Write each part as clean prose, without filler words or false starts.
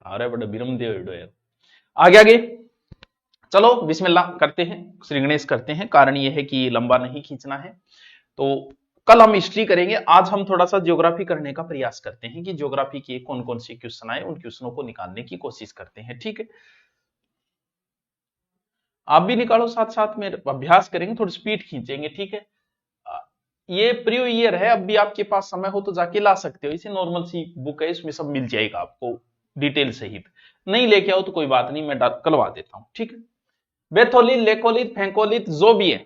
अरे बड़े बिरम दे यार। आगे आगे चलो, बिस्मिल्लाह करते हैं, श्री गणेश करते हैं। कारण यह है कि लंबा नहीं खींचना है। तो कल हम हिस्ट्री करेंगे, आज हम थोड़ा सा ज्योग्राफी करने का प्रयास करते हैं कि ज्योग्राफी के कौन कौन से क्वेश्चन आए, उन क्वेश्चनों को निकालने की कोशिश करते हैं। ठीक है, आप भी निकालो, साथ साथ में अभ्यास करेंगे, थोड़ी स्पीड खींचेंगे। ठीक है, ये प्रीवियस ईयर है, अब भी आपके पास समय हो तो जाके ला सकते हो। इसे नॉर्मल सी बुक है, इसमें सब मिल जाएगा आपको डिटेल सहित। नहीं लेके आओ तो कोई बात नहीं, मैं करवा देता हूं। ठीक है, बेथोलिथ, लेकोलिथ, फेंकोलिथ जो भी है,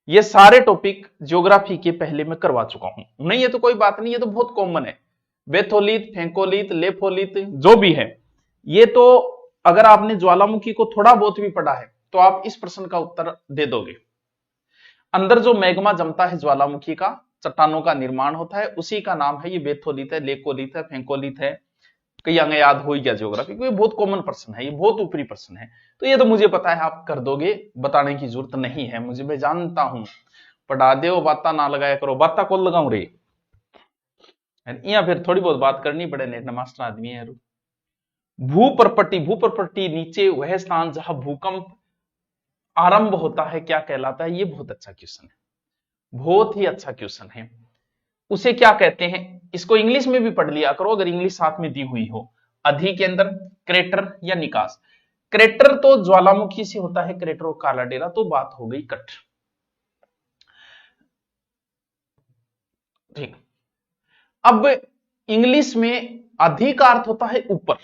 ये सारे टॉपिक ज्योग्राफी के पहले मैं करवा चुका हूं। नहीं है तो कोई बात नहीं, ये तो बहुत कॉमन है। बेथोलिथ, फेंकोलिथ, लेफोलिथ जो भी है, ये तो अगर आपने ज्वालामुखी को थोड़ा बहुत भी पढ़ा है तो आप इस प्रश्न का उत्तर दे दोगे। अंदर जो मैग्मा जमता है ज्वालामुखी का, चट्टानों का निर्माण होता है, उसी का नाम है ये बेथोलिथ है, लेकोलिथ है, फेंकोलिथ है। कई अंग याद हो गया ज्योग्राफी को, ये बहुत कॉमन प्रश्न है, ये बहुत ऊपरी प्रश्न है। तो ये तो मुझे पता है, आप कर दोगे, बताने की जरूरत नहीं है मुझे, मैं जानता हूं। पढ़ा दो, बाता ना लगाया करो, बाता को लगाऊ रे। या फिर थोड़ी बहुत बात करनी पड़े, नेट मास्टर आदमी है। भूप्रपट्टी, भूप्रपट्टी नीचे वह स्थान जहां भूकंप आरंभ होता है क्या कहलाता है? ये बहुत अच्छा क्वेश्चन है, बहुत ही अच्छा क्वेश्चन है। उसे क्या कहते हैं? इसको इंग्लिश में भी पढ़ लिया करो अगर इंग्लिश साथ में दी हुई हो। अधिकेंद्र, क्रेटर या निकास। क्रेटर तो ज्वालामुखी से होता है, क्रेटर और काला डेरा, तो बात हो गई कट। ठीक, अब इंग्लिश में अधिक का अर्थ होता है ऊपर।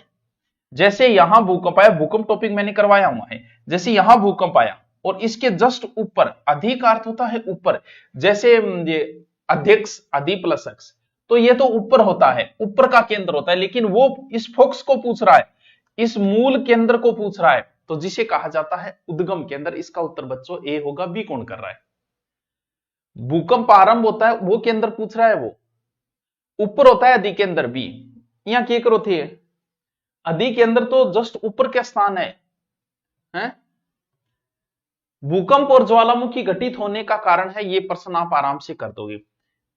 जैसे यहां भूकंप आया, भूकंप टॉपिक मैंने करवाया हुआ है, जैसे यहां भूकंप आया और इसके जस्ट ऊपर, अधिक अर्थ होता है ऊपर। जैसे ये अध्यक्ष, अधि प्लस अक्ष, तो ये तो ऊपर होता है, ऊपर का केंद्र होता है, लेकिन वो इस फोक्स को पूछ रहा है, इस मूल केंद्र को पूछ रहा है, तो जिसे कहा जाता है उद्गम केंद्र। इसका उत्तर बच्चों ए होगा। बी कौन कर रहा है? भूकंप आरंभ होता है वो केंद्र पूछ रहा है, वो ऊपर होता है अधि केंद्र। बी यहां क्या करो थे, अधि केंद्र तो जस्ट ऊपर के स्थान है, हैं? भूकंप और ज्वालामुखी घटित होने का कारण है, ये प्रश्न आप आराम से कर दोगे।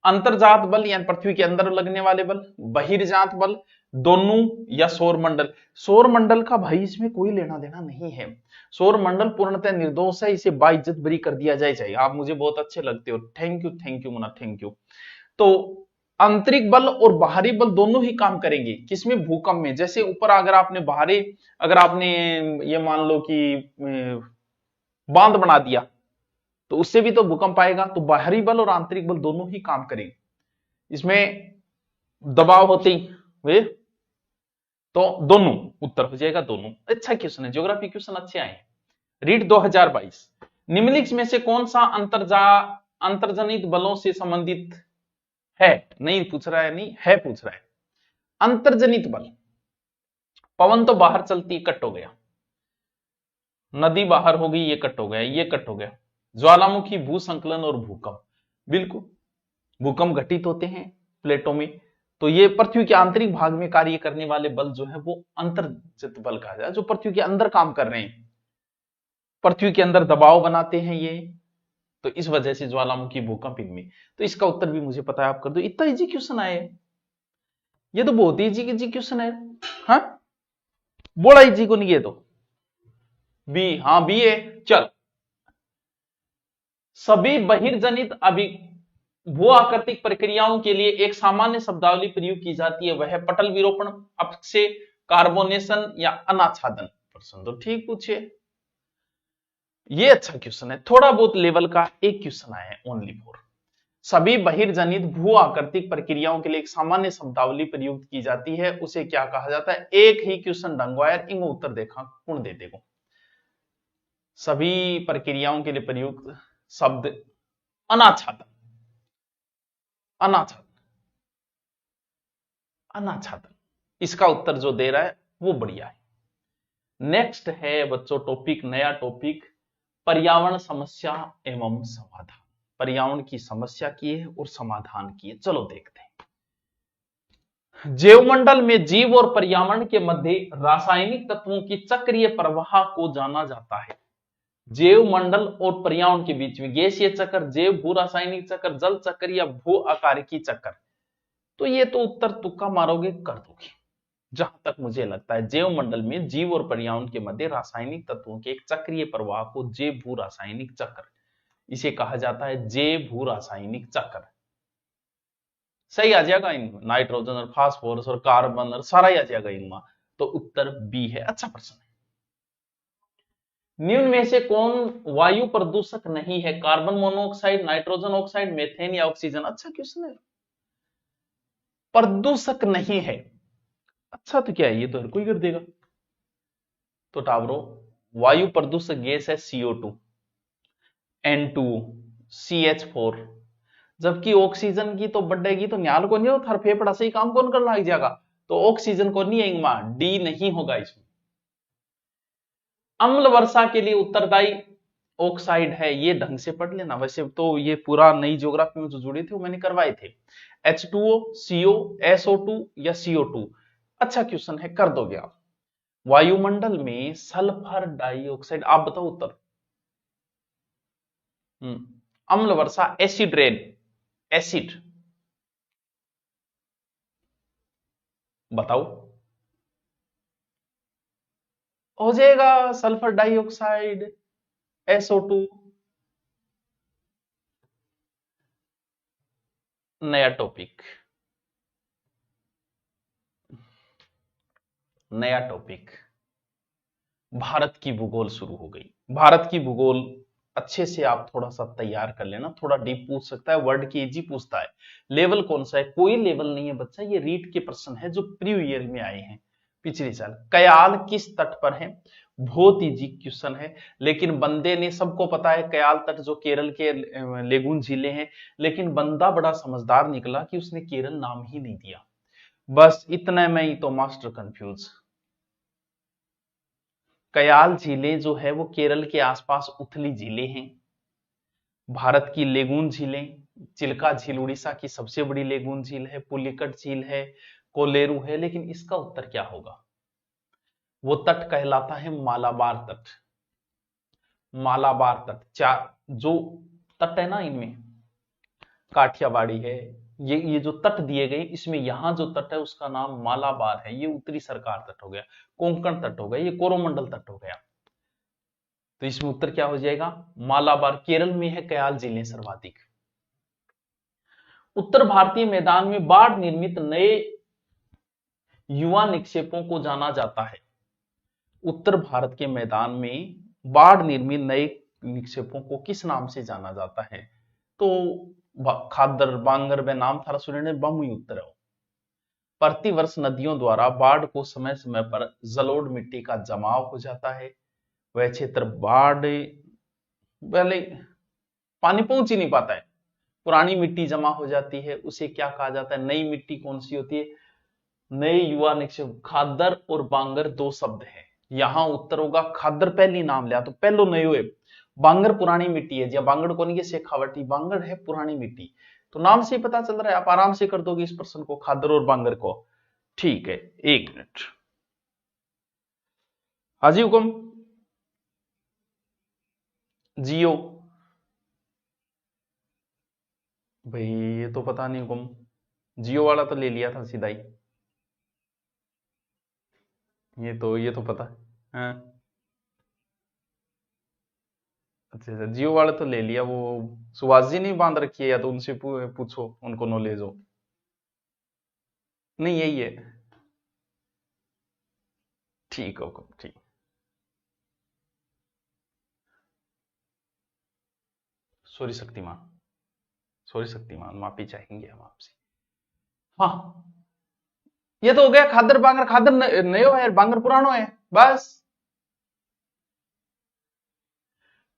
अंतर्जात बल यानी पृथ्वी के अंदर लगने वाले बल, बहिर्जात बल, दोनों, या सौर मंडल। सौर मंडल का भाई इसमें कोई लेना देना नहीं है, सौर मंडल पूर्णतः निर्दोष है, इसे बाइज्जत बरी कर दिया जाए। आप मुझे बहुत अच्छे लगते हो, thank you Munna, thank you. तो आंतरिक बल और बाहरी बल दोनों ही काम करेंगे किसमें? भूकंप में। जैसे ऊपर अगर आपने बाहरी, अगर आपने ये मान लो कि बांध बना दिया तो उससे भी तो भूकंप आएगा। तो बाहरी बल और आंतरिक बल दोनों ही काम करेंगे। इसमें दबाव होते ही वे, तो दोनों उत्तर हो जाएगा, दोनों। अच्छा क्वेश्चन है, ज्योग्राफी क्वेश्चन अच्छे आए। रीड 2022, निम्नलिखित में से कौन सा अंतर्जनित बलों से संबंधित है? नहीं पूछ रहा है, नहीं है पूछ रहा है। अंतर्जनित बल, पवन तो बाहर चलती, कट हो गया। नदी बाहर हो गई, ये कट हो गया, ये कट हो गया। ज्वालामुखी, भू संकलन और भूकंप, बिल्कुल भूकंप घटित होते हैं प्लेटों में, तो ये पृथ्वी के आंतरिक भाग में कार्य करने वाले बल जो है वो अंतर्जनित बल कहा जाए, जो पृथ्वी के अंदर काम कर रहे हैं, पृथ्वी के अंदर दबाव बनाते हैं ये, तो इस वजह से ज्वालामुखी, भूकंप इनमें। तो इसका उत्तर भी मुझे पता है, आप कर दो। इतना इजी क्वेश्चन आए, ये तो बहुत ही इजी क्वेश्चन है। हाँ, बड़ा इजी को नहीं, ये तो बी, हाँ बी है। चल, सभी बहिर्जनित भू आकृतिक प्रक्रियाओं के लिए एक सामान्य शब्दावली प्रयोग की जाती है, वह पटल विरूपण, अपक्षय, कार्बोनेशन या अनाच्छादन। प्रश्न तो ठीक पूछे, ये अच्छा क्वेश्चन है, थोड़ा बहुत लेवल का एक क्वेश्चन आया है ओनली फॉर। सभी बहिर्जनित भू आकृतिक प्रक्रियाओं के लिए एक सामान्य शब्दावली प्रयुक्त की जाती है, उसे क्या कहा जाता है? एक ही क्वेश्चन ढंगवायर, इंग उत्तर देखा कौन दे देगा। सभी प्रक्रियाओं के लिए प्रयुक्त शब्द अनाच्छादन, अनाच्छादन, अनाच्छादन। इसका उत्तर जो दे रहा है वो बढ़िया है। नेक्स्ट है बच्चों टॉपिक, नया टॉपिक, पर्यावरण समस्या एवं समाधान। पर्यावरण की समस्या की है और समाधान की है, चलो देखते हैं। जैवमंडल में जीव और पर्यावरण के मध्य रासायनिक तत्वों की चक्रीय प्रवाह को जाना जाता है। जैवमंडल और पर्यावरण के बीच में गैसीय चक्र, जैव भू रासायनिक चक्र, जल चक्र या भू आकारिकी चक्र। तो ये तो उत्तर तुक्का मारोगे कर दोगे। जहां तक मुझे लगता है जैव मंडल में जीव और पर्यावरण के मध्य रासायनिक तत्वों के एक चक्रीय प्रवाह को जैव भू रासायनिक चक्र, इसे कहा जाता है जैव भू रासायनिक चक्र। सही आ जाएगा इनमें, नाइट्रोजन और फास्फोरस और कार्बन और सारा ही आ जाएगा इनमें। तो उत्तर बी है, अच्छा प्रश्न है। निम्न में से कौन वायु प्रदूषक नहीं है? Carbon monoxide, nitrogen oxide, methane या ऑक्सीजन? अच्छा क्वेश्चन है। प्रदूषक नहीं है, अच्छा तो क्या है, ये तो हर कोई कर देगा। तो टावरो, वायु प्रदूषक गैस है CO2, N2O, CH4, जबकि ऑक्सीजन की तो बढ़ेगी तो न्याल को नहीं हो, थर फेफड़ा से ही काम कौन कर लग जाएगा, तो ऑक्सीजन को नहीं आएगा, डी नहीं होगा इसमें। अम्ल वर्षा के लिए उत्तरदायी ऑक्साइड है, ये ढंग से पढ़ लेना। वैसे तो ये पूरा नई ज्योग्राफी में जो जुड़े थे वो मैंने करवाए थे। H2O, CO, SO2 या CO2? अच्छा क्वेश्चन है, कर दोगे आप। वायुमंडल में सल्फर डाइऑक्साइड, आप बताओ उत्तर। अम्ल वर्षा, एसिड रेन, एसिड बताओ, हो जाएगा सल्फर डाइऑक्साइड, SO2। नया टॉपिक, नया टॉपिक, भारत की भूगोल शुरू हो गई। भारत की भूगोल अच्छे से आप थोड़ा सा तैयार कर लेना, थोड़ा डीप पूछ सकता है, वर्ड की इजी पूछता है। लेवल कौन सा है? कोई लेवल नहीं है बच्चा, ये रीड के प्रश्न है जो प्रीवियस ईयर में आए हैं पिछले साल। कयाल किस तट पर है? बहुत इजी क्वेश्चन है, लेकिन बंदे ने, सबको पता है कयाल तट जो केरल के लेगुन जिले हैं, लेकिन बंदा बड़ा समझदार निकला कि उसने केरल नाम ही नहीं दिया। बस इतने में ही तो मास्टर कंफ्यूज। कयाल झीलें जो है वो केरल के आसपास उथली झीलें हैं। भारत की लेगून झीलें, चिल्का झील उड़ीसा की सबसे बड़ी लेगून झील है, पुलिकट झील है, कोलेरू है, लेकिन इसका उत्तर क्या होगा? वो तट कहलाता है मालाबार तट। मालाबार तट, चार जो तट है ना इनमें, काठियावाड़ी है, ये जो तट दिए गए, इसमें यहां जो तट है उसका नाम मालाबार है। ये उत्तरी सरकार तट हो गया, कोंकण तट हो गया, ये कोरोमंडल तट हो गया। तो इसमें उत्तर क्या हो जाएगा? मालाबार। केरल में है कयाल झीलें सर्वाधिक। उत्तर भारतीय मैदान में बाढ़ निर्मित नए युवा निक्षेपों को जाना जाता है। उत्तर भारत के मैदान में बाढ़ निर्मित नए निक्षेपों को किस नाम से जाना जाता है? तो खादर, बांगर व नाम थारा सुनने बम ही उत्तर है। प्रतिवर्ष नदियों द्वारा बाढ़ को समय समय पर जलोढ़ मिट्टी का जमाव हो जाता है। वह क्षेत्र बाढ़ पहले पानी पहुंच ही नहीं पाता है, पुरानी मिट्टी जमा हो जाती है, उसे क्या कहा जाता है? नई मिट्टी कौन सी होती है? नए युवा निक्षेप। खादर और बांगर दो शब्द है, यहां उत्तर होगा खादर पहली नाम लिया तो पहलो नए हुए, बांगर पुरानी मिट्टी है, जब बांगड़ को नहीं शेखावटी, बांगड़ है पुरानी मिट्टी। तो नाम से पता चल रहा है, आप आराम से कर दोगे इस प्रश्न को, खादर और बांगर को। ठीक है, एक मिनट। हाजी हुकुम। जियो भाई, ये तो पता नहीं हुकुम, जियो वाला तो ले लिया था सीधा ही। ये तो पता है। हाँ, अच्छा अच्छा, जियो वाला तो ले लिया। वो सुभाष जी नहीं बांध रखी है, या तो उनसे पूछो, उनको नॉलेज हो। नहीं यही है। ठीक है हुकुम, ठीक। सॉरी शक्तिमान, सॉरी शक्तिमान, माफी चाहेंगे हम आपसे। हाँ, ये तो हो गया खादर बांगर। खादर नयो है, बांगर पुरानो है, बस।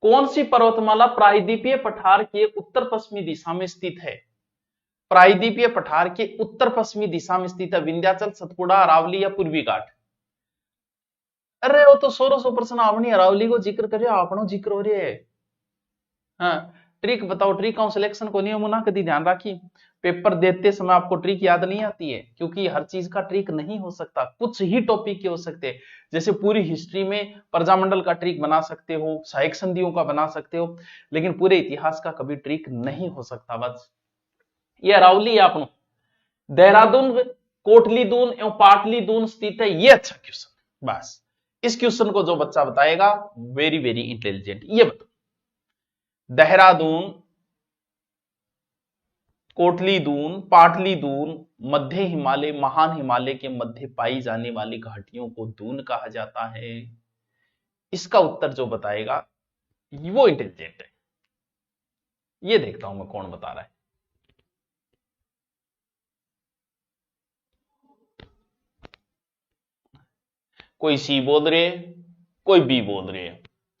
कौन सी पर्वतमाला प्रायद्वीपीय पठार के उत्तर पश्चिमी दिशा में स्थित है? प्रायद्वीपीय पठार के उत्तर पश्चिमी दिशा में स्थित है। विंध्याचल, सतपुड़ा, अरावली या पूर्वी घाट? अरे वो तो 1600% अपनी अरावली को जिक्र करे, आपनो जिक्र हो रहे है। हाँ, ट्रिक बताओ, ट्रिक का सिलेक्शन को नियम ना कभी ध्यान रखी। पेपर देते समय आपको ट्रिक याद नहीं आती है, क्योंकि हर चीज का ट्रिक नहीं हो सकता, कुछ ही टॉपिक के हो सकते हैं। जैसे पूरी हिस्ट्री में प्रजामंडल का ट्रिक बना सकते हो, सहायक संधियों का बना सकते हो, लेकिन पूरे इतिहास का कभी ट्रिक नहीं हो सकता। बस ये अरावली है आपनो, देहरादून कोटलीदून एवं पाटलीदून स्थित है, ये अच्छा क्वेश्चन। बस इस क्वेश्चन को जो बच्चा बताएगा वेरी वेरी इंटेलिजेंट। ये बताओ, देहरादून, कोटलीदून, पाटलीदून मध्य हिमालय, महान हिमालय के मध्य पाई जाने वाली घाटियों को दून कहा जाता है। इसका उत्तर जो बताएगा वो इंटेलिजेंट है। ये देखता हूं मैं कौन बता रहा है। कोई सी बोल रहे है, कोई बी बोल रहे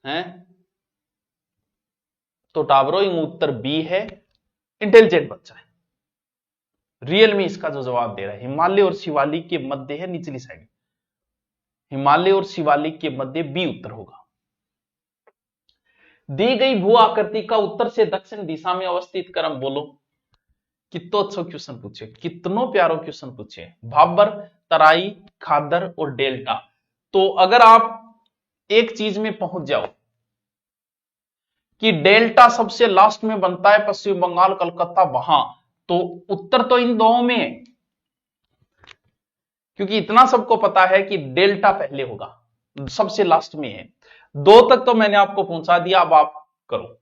हैं। तो टावरो उत्तर बी है, इंटेलिजेंट बच्चा है। रियल में इसका जो जवाब दे रहा है, हिमालय और शिवालिक के मध्य है निचली साइड, हिमालय और शिवालिक के मध्य बी उत्तर होगा। दी गई भू आकृति का उत्तर से दक्षिण दिशा में अवस्थित क्रम बोलो। कितना अच्छा क्वेश्चन पूछे, कितनो प्यारो क्वेश्चन पूछे। भाबर, तराई, खादर और डेल्टा। तो अगर आप एक चीज में पहुंच जाओ कि डेल्टा सबसे लास्ट में बनता है, पश्चिम बंगाल, कलकत्ता, वहां, तो उत्तर तो इन दोनों में है, क्योंकि इतना सबको पता है कि डेल्टा पहले होगा, सबसे लास्ट में है। दो तक तो मैंने आपको पहुंचा दिया, अब आप करो।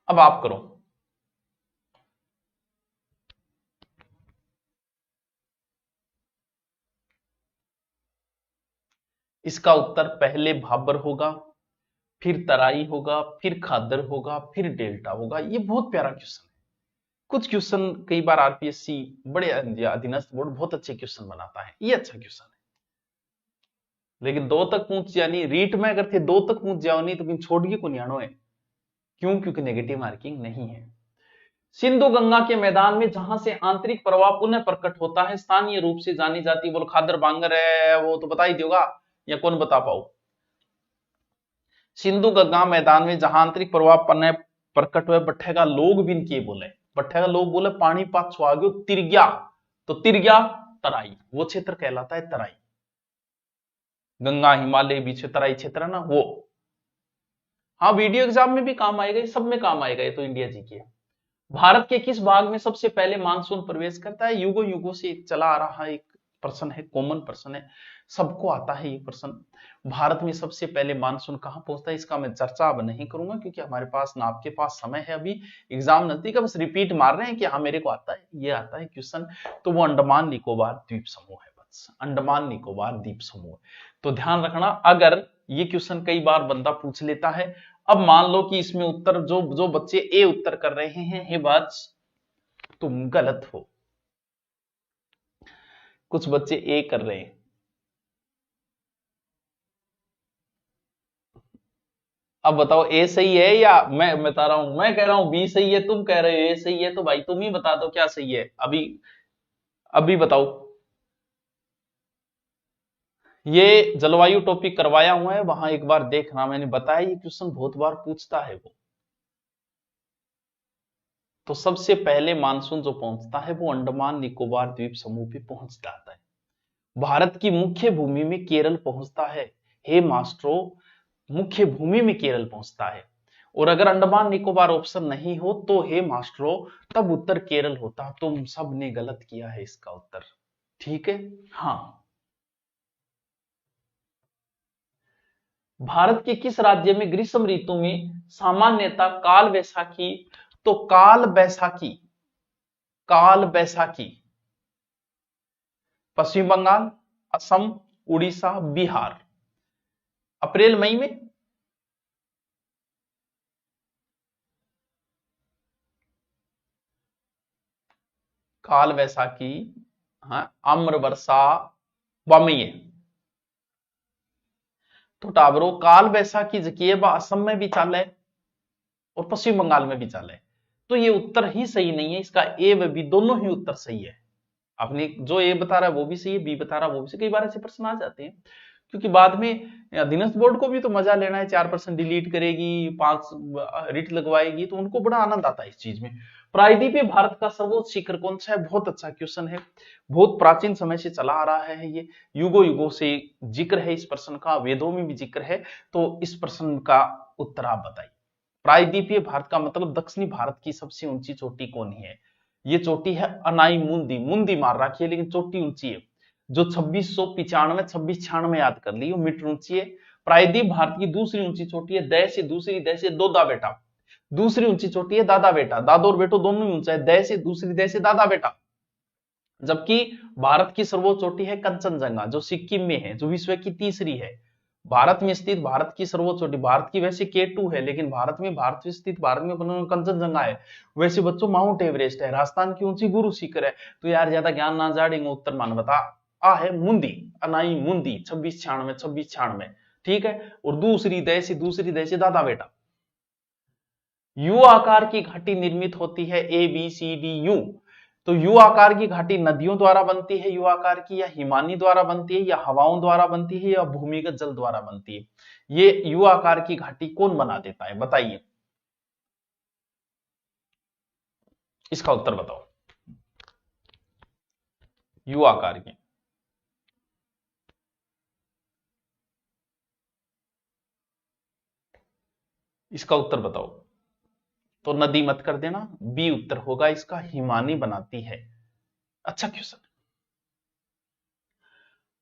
अब आप करो। इसका उत्तर पहले भाबर होगा, फिर तराई होगा, फिर खादर होगा, फिर डेल्टा होगा। ये बहुत प्यारा क्वेश्चन है। कुछ क्वेश्चन कई बार आरपीएससी बड़े अधीनस्थ बोर्ड बहुत अच्छे क्वेश्चन बनाता है, ये अच्छा क्वेश्चन है। लेकिन दो तक पूछ जानी, रीट में अगर थे दो तक पूछ जाओ नहीं तो छोड़ के को नियाणो है। क्यों? क्योंकि नेगेटिव मार्किंग नहीं है। सिंधु गंगा के मैदान में जहां से आंतरिक प्रवाह पुनः प्रकट होता है, स्थानीय रूप से जानी जाती, बोल खादर बांगर है, वो तो बता ही दोगा या कौन बता पाओ। सिंधु गंगा मैदान में जहां आंतरिक प्रवाह पुनः प्रकट हुए, बट्ठे का लोग भी इनके बोले, बट्ठे का लोग बोले पानीपत छुआगो तिरगिया, तो तिरगिया तराई, वो क्षेत्र कहलाता है तराई। गंगा हिमालय बीच तराई क्षेत्र है ना वो। हाँ, वीडियो एग्जाम में भी काम आएगा, सब में काम आएगा, ये तो इंडिया जी की है। भारत के किस भाग में सबसे पहले मानसून प्रवेश करता है? युगों युगों से चला आ रहा एक प्रश्न है, कॉमन प्रश्न है, सबको आता है ये प्रश्न। भारत में सबसे पहले मानसून कहां पहुंचता है? इसका मैं चर्चा अब नहीं करूंगा, क्योंकि हमारे पास ना आपके पास समय है, अभी एग्जाम नजदीक है, बस रिपीट मार रहे हैं कि हाँ मेरे को आता है, ये आता है क्वेश्चन। तो वो अंडमान निकोबार द्वीप समूह है, बस अंडमान निकोबार द्वीप समूह। तो ध्यान रखना, अगर ये क्वेश्चन कई बार बंदा पूछ लेता है। अब मान लो कि इसमें उत्तर जो जो बच्चे ए उत्तर कर रहे हैं, हे बात तुम गलत हो, कुछ बच्चे ए कर रहे हैं। अब बताओ ए सही है या मैं बता रहा हूं, मैं कह रहा हूं बी सही है, तुम कह रहे हो ए सही है, तो भाई तुम ही बता दो क्या सही है अभी, अभी बताओ। ये जलवायु टॉपिक करवाया हुआ है, वहां एक बार देखना, मैंने बताया ये क्वेश्चन बहुत बार पूछता है वो। तो सबसे पहले मानसून जो पहुंचता है वो अंडमान निकोबार द्वीप समूह पे पहुंच जाता है। भारत की मुख्य भूमि में केरल पहुंचता है, हे मास्टरो, मुख्य भूमि में केरल पहुंचता है। और अगर अंडमान निकोबार ऑप्शन नहीं हो तो हे मास्टरो तब उत्तर केरल होता। तुम सब ने गलत किया है इसका उत्तर, ठीक है। हाँ, भारत के किस राज्य में ग्रीष्म ऋतु में सामान्यतः काल बैसाखी, तो काल बैसाखी, काल बैसाखी पश्चिम बंगाल, असम, उड़ीसा, बिहार, अप्रैल मई में। काल बैसाखी, हाँ, आम्र वर्षा वामई है। तो टाबरो काल बैसाखी जकिए असम में भी चाल है और पश्चिम बंगाल में भी चाल है। तो ये उत्तर ही सही नहीं है, इसका ए व बी दोनों ही उत्तर सही है। आपने जो ए बता रहा है वो भी सही है, बी बता रहा है वो भी सही। कई बार ऐसे प्रश्न आ जाते हैं, क्योंकि बाद में अधीनस्थ बोर्ड को भी तो मजा लेना है, 4% डिलीट करेगी, 5 रिट लगवाएगी, तो उनको बड़ा आनंद आता है इस चीज में। प्रायद्वीपीय भारत का सर्वोच्च शिखर कौन सा है? बहुत अच्छा क्वेश्चन है, बहुत प्राचीन समय से चला आ रहा है, ये युगों युगों से जिक्र है इस प्रश्न का, वेदों में भी जिक्र है। तो इस प्रश्न का उत्तर आप बताइए, प्रायद्वीपीय भारत का मतलब दक्षिणी भारत की सबसे ऊंची चोटी कौन है? ये चोटी है अनाई मुंदी, मुंदी मार रखी है लेकिन चोटी ऊंची है, जो 2696 याद कर ली, मीटर ऊंची है। प्रायद्वीप भारत की दूसरी ऊंची चोटी है दय से दूसरी दय से दोदा बेटा, दूसरी ऊंची चोटी है दादा बेटा, दादो और बेटो दोनों ही ऊंचा है, दय से दूसरी दय से दादा बेटा। जबकि भारत की सर्वोच्च चोटी है कंचनजंगा जो सिक्किम में है, जो विश्व की तीसरी है। भारत में स्थित भारत की सर्वोच्च चोटी, भारत की वैसे K2 है लेकिन भारत में स्थित भारत में कंचनजंगा है। वैसे बच्चों माउंट एवरेस्ट है, राजस्थान की ऊंची गुरु शिखर है। तो यार ज्यादा ज्ञान ना जाड़ेंगे, उत्तर मान बता आ है मुंदी, अनाई मुंदी 2696 ठीक है। और दूसरी दय से दादा बेटा। यू आकार की घाटी निर्मित होती है ABCDU। तो यू आकार की घाटी नदियों द्वारा बनती है यू आकार की, या हिमानी द्वारा बनती है, या हवाओं द्वारा बनती है, या भूमिगत जल द्वारा बनती है? ये यू आकार की घाटी कौन बना देता है बताइए, इसका उत्तर बताओ। यू आकार की, इसका उत्तर बताओ। तो नदी मत कर देना, बी उत्तर होगा इसका, हिमानी बनाती है। अच्छा क्वेश्चन।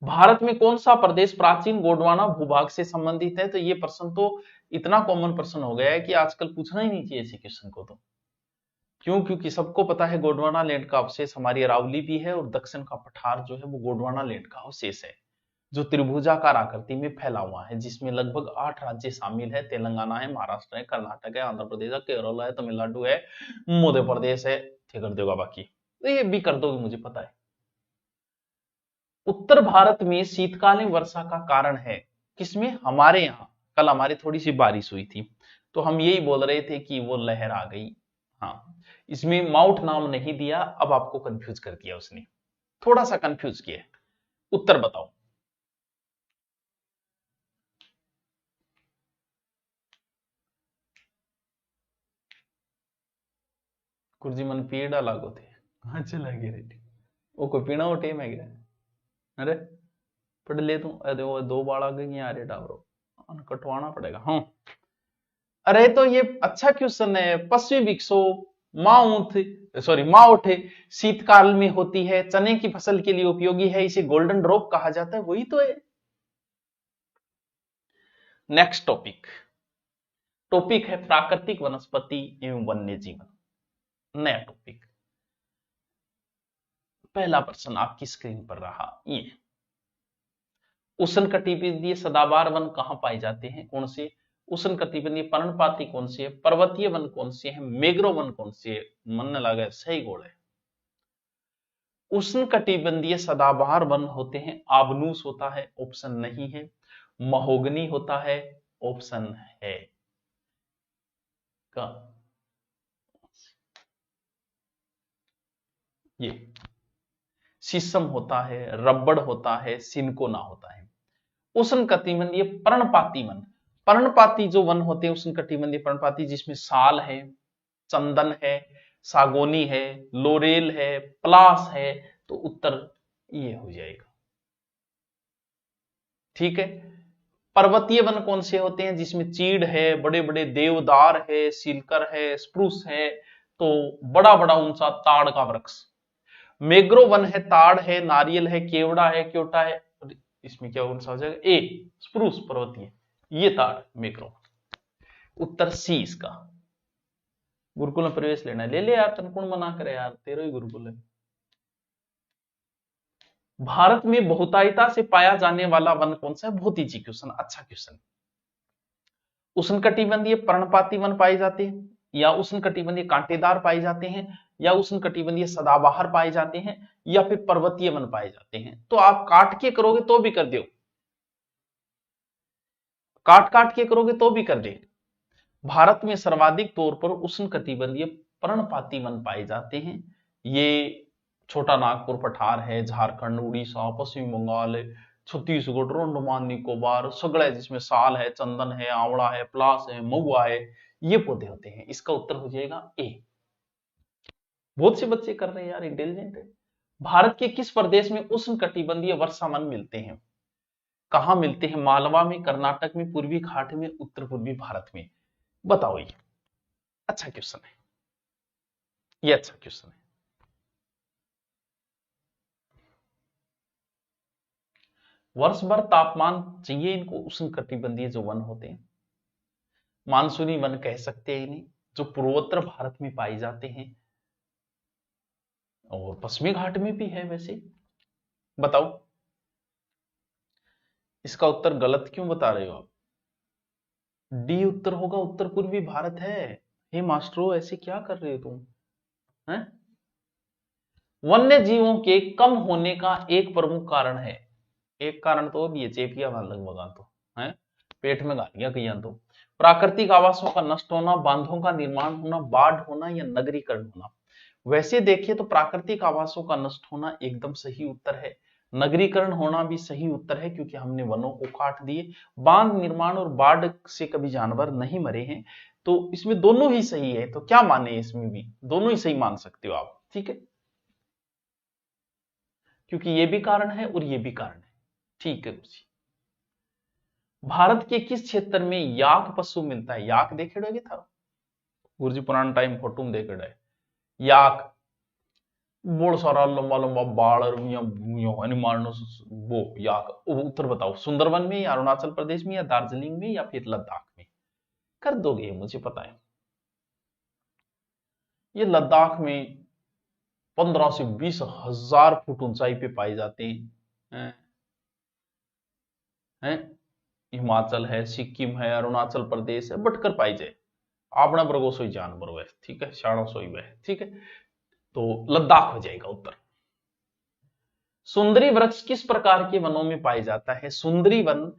भारत में कौन सा प्रदेश प्राचीन गोंडवाना भूभाग से संबंधित है? तो ये प्रश्न तो इतना कॉमन प्रश्न हो गया है कि आजकल पूछना ही नहीं चाहिए ऐसे क्वेश्चन को। तो क्यों? क्योंकि सबको पता है गोंडवाना लैंड का अवशेष हमारी अरावली भी है, और दक्षिण का पठार जो है वो गोंडवाना लैंड का अवशेष है, जो त्रिभुजाकार आकृति में फैला हुआ है, जिसमें लगभग 8 राज्य शामिल है। तेलंगाना है, महाराष्ट्र है, कर्नाटक है, आंध्र प्रदेश है, केरल है, तमिलनाडु है, मध्य प्रदेश है। ठीक कर देगा बाकी, तो ये भी कर दोगे मुझे पता है। उत्तर भारत में शीतकालीन वर्षा का कारण है किसमें? हमारे यहाँ कल हमारी थोड़ी सी बारिश हुई थी, तो हम यही बोल रहे थे कि वो लहर आ गई। हाँ, इसमें माउट नाम नहीं दिया, अब आपको कंफ्यूज कर दिया उसने, थोड़ा सा कंफ्यूज किया। उत्तर बताओ। कुर्जी मन पीड़ा लागो थे, कहां चला गया रे? वो कोई पीना वो टेम है क्या? अरे पढ़ ले तू, अरे वो 2 बाल आ गई यार, डावरो कटवाना पड़ेगा। हाँ, अरे तो ये अच्छा क्वेश्चन है। पश्चिमी विक्षोभ माउथ शीतकाल में होती है, चने की फसल के लिए उपयोगी है, इसे गोल्डन ड्रॉप कहा जाता है, वही तो है। नेक्स्ट टॉपिक है प्राकृतिक वनस्पति एवं वन्य जीवन। नया टॉपिक, पहला प्रश्न आपकी स्क्रीन पर रहा ये, उष्णकटिबंधीय सदाबहार वन कहां पाए जाते हैं? कौन से? उष्णकटिबंधीय पर्णपाती कौन से है? पर्वतीय वन कौन से है? मैंग्रोव वन कौन से है? मन लगा सही गोल है। उष्णकटिबंधीय सदाबहार वन होते हैं, आबनूस होता है, ऑप्शन नहीं है, महोगनी होता है, ऑप्शन है का ये, शीशम होता है, रबड़ होता है, सिनकोना होता है। उष्णकटिबंधीय पर्णपाती वन, पर्णपाती जो वन होते हैं उष्णकटिबंधीय पर्णपाती, जिसमें साल है, चंदन है, सागोनी है, लोरेल है, पलास है, तो उत्तर ये हो जाएगा। ठीक है। पर्वतीय वन कौन से होते हैं? जिसमें चीड़ है, बड़े बड़े देवदार है, सिलकर है, स्प्रूस है, तो बड़ा बड़ा ऊंचा ताड़ का वृक्ष। मैंग्रो वन है, ताड़ है, नारियल है, केवड़ा है, क्योटा है, इसमें क्या कौन सा हो जाएगा? ए स्प्रूस पर्वतीय, ये ताड़ मैंग्रो। उत्तर सी इसका। गुरुकुल में प्रवेश लेना है, ले ले यार, तनकुण मना करे यार, तेरा ही गुरुकुल है। भारत में बहुतायता से पाया जाने वाला वन कौन सा है? बहुत ईजी क्वेश्चन, अच्छा क्वेश्चन। उष्णकटिबंधीय पर्णपाती वन पाए जाते हैं, या उष्णकटिबंधीय कांटेदार पाए जाते हैं, या उष्णकटिबंधीय सदाबहार पाए जाते हैं, या फिर पर्वतीय वन पाए जाते हैं? तो आप काट के करोगे तो भी कर दो, काट के करोगे तो भी कर दे। भारत में सर्वाधिक तौर पर उष्णकटिबंधीय पर्णपाती वन पाए जाते हैं। ये छोटा नागपुर पठार है, झारखंड, उड़ीसा, पश्चिम बंगाल, छत्तीसगढ़, अंडमान निकोबार, सगड़ा जिसमें साल है, चंदन है, आंवला है, प्लास है, महुआ है, ये पौधे होते हैं। इसका उत्तर हो जाएगा ए। बहुत से बच्चे कर रहे हैं यार, इंटेलिजेंट है। भारत के किस प्रदेश में उष्णकटिबंधीय वर्षा वन मिलते हैं? कहां मिलते हैं? मालवा में, कर्नाटक में, पूर्वी घाट में, उत्तर पूर्वी भारत में? बताओ ये। अच्छा क्वेश्चन है ये, अच्छा क्वेश्चन है। वर्ष भर तापमान चाहिए इनको, उष्णकटिबंधीय जो वन होते हैं, मानसूनी वन कह सकते हैं इन्हें, जो पूर्वोत्तर भारत में पाए जाते हैं और पश्चिमी घाट में भी है वैसे। बताओ इसका उत्तर गलत क्यों बता रहे हो आप? डी उत्तर होगा, उत्तर पूर्वी भारत है। हे मास्टरो ऐसे क्या कर रहे हो तुम हैं? वन्य जीवों के कम होने का एक प्रमुख कारण है, एक कारण तो अब ये चेपिया मान लगभग तो है, पेट में गालियां कहीं तो प्राकृतिक आवासों का नष्ट होना, बांधों का निर्माण होना, बाढ़ होना या नगरीकरण होना। वैसे देखिए तो प्राकृतिक आवासों का नष्ट होना एकदम सही उत्तर है, नगरीकरण होना भी सही उत्तर है क्योंकि हमने वनों को काट दिए, बांध निर्माण और बाढ़ से कभी जानवर नहीं मरे हैं, तो इसमें दोनों ही सही है। तो क्या माने, इसमें भी दोनों ही सही मान सकते हो आप, ठीक है, क्योंकि ये भी कारण है और ये भी कारण है, ठीक है गुरुजी। भारत के किस क्षेत्र में याक पशु मिलता है? याक देखे डोगे था गुरुजी, पुराना टाइम फोटो में देखे डे याक, बहुत सारा लंबा लंबा बाड़ और वो याक, उत्तर बताओ, सुंदरवन में या अरुणाचल प्रदेश में या दार्जिलिंग में या फिर लद्दाख में? कर दोगे मुझे पता है, ये लद्दाख में 15 से 20 हजार फुट ऊंचाई पे पाए जाते हैं, हैं? हिमाचल है, सिक्किम है, अरुणाचल प्रदेश है, बटकर पाई जाए, आपना वर्गो सोई जानवर वह, ठीक है, शाणो सोई वह, ठीक है, तो लद्दाख हो जाएगा उत्तर। सुंदरी वृक्ष किस प्रकार के वनों में पाया जाता है? सुंदरी वन,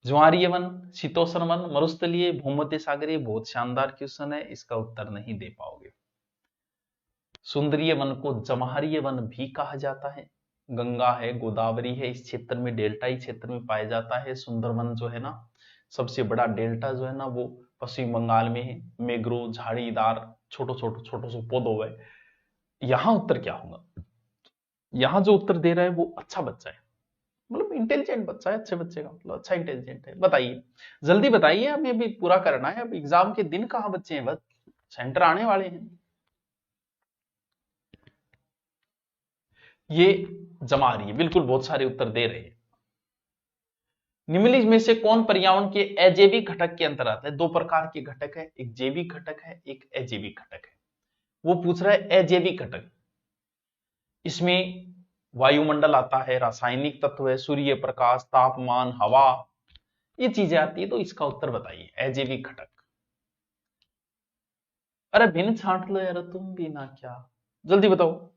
ज्वारीय वन, शीतोष्ण वन, मरुस्थलीय, भूमध्य सागरीय। बहुत शानदार क्वेश्चन है, इसका उत्तर नहीं दे पाओगे। सुंदरीय वन को जमहरीय वन भी कहा जाता है, गंगा है, गोदावरी है, इस क्षेत्र में डेल्टाई क्षेत्र में पाया जाता है। सुंदरवन जो है ना, सबसे बड़ा डेल्टा जो है ना वो पश्चिम बंगाल में है, मैंग्रोव झाड़ीदार छोटो से पौधों है। यहां उत्तर क्या होगा? यहां जो उत्तर दे रहा है वो अच्छा बच्चा है, मतलब इंटेलिजेंट बच्चा है, अच्छे बच्चे का मतलब अच्छा इंटेलिजेंट है। बताइए जल्दी बताइए, हमें भी पूरा करना है, अब एग्जाम के दिन कहां बच्चे हैं, बस सेंटर आने वाले हैं। ये जमा रही है, बिल्कुल बहुत सारे उत्तर दे रहे हैं। निम्नलिखित में से कौन पर्यावरण के अजैविक घटक के अंतर आता है? दो प्रकार के घटक है, एक जैविक घटक है, एक अजैविक घटक है। वो पूछ रहा है अजैविक घटक, इसमें वायुमंडल आता है, रासायनिक तत्व है, सूर्य प्रकाश, तापमान, हवा, ये चीजें आती है। तो इसका उत्तर बताइए अजैविक घटक। अरे भिन्न छांट लो यार तुम भी ना, क्या जल्दी बताओ,